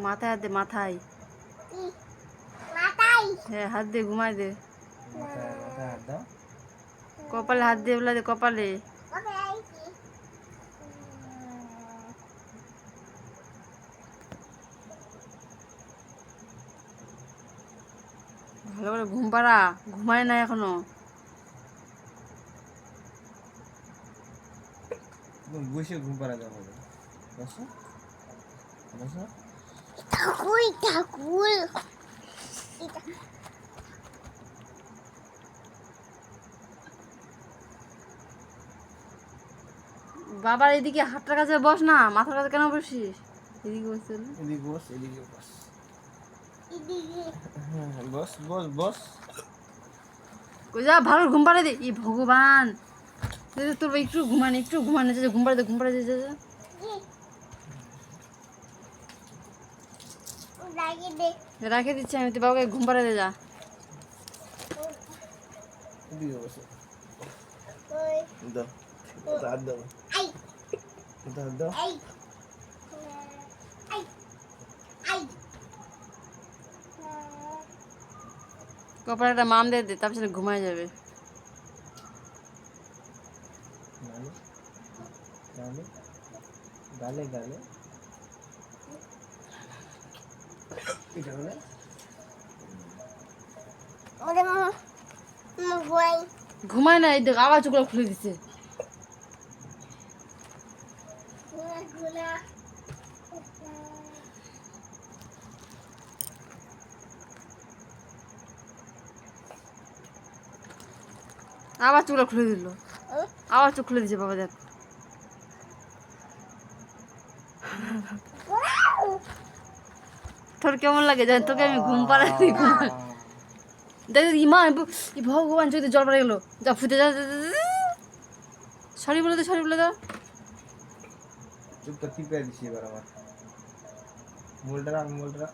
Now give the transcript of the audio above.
মাথায় হাত দে, মাথায়। মাথায় হ্যাঁ, হাত দে, ঘুমাই দে। মাথায় মাথায় হাত দাও। কপালে হাত দিয়ে বলে দে, কপালে। ওকে আইছি ভালো করে ঘুম পাড়া, ঘুমায় না এখনো। বসে ঘুম পাড়া যাবে। বসো বসো। ঠাকুর ঠাকুর বাবার এদিকে হাতটার কাছে বস না, মাথার কাছে কেন বসিস? এদিকে বসছিল। এদিকে বস, এদিকে বস। এদিকে হ্যাঁ, বস বস বস। কই যা, ভালো ঘুম পাড়ে দে। ই ভগবান, তোর একটু ঘুমানি, একটু ঘুমানি, ঘুম পাড়ে দে, ঘুম পাড়ে দে, যা যা। লাগিয়ে দে রাখে দিচ্ছি আমি, তুই বাবাকে ঘুম পাড়ে দে, যা। এদিকে বসো। ওই দাও, হাত দাও, আই হাত দাও। আই আই আই কপালে একটা মাম দিয়ে দে, তার পিছনে ঘুমায় যাবে। গালে গালে গালে গালে এটা বলে ওরে মামা ঘুমাই ঘুমায় না, এই দেখ আবার চোখগুলো খুলে দিচ্ছে। ঘুলা ঘুলা আবার চোখগুলো খুলে দিল, আবার চোখ খুলে দিচ্ছে বাবা, দেখ। তোর কেমন লাগে জান, তোকে আমি ঘুম পাড়াচ্ছি, ঘুমাই। দেখ ইমা, ই ভগবান, চোখে জল পড়ে গেলো। যা ফুটে যা, সরি বলে দে, সরি বলে দাও। চুপটা টিপে দিছি এবার আমার মোলটা রাখ, মোলটা রাখ।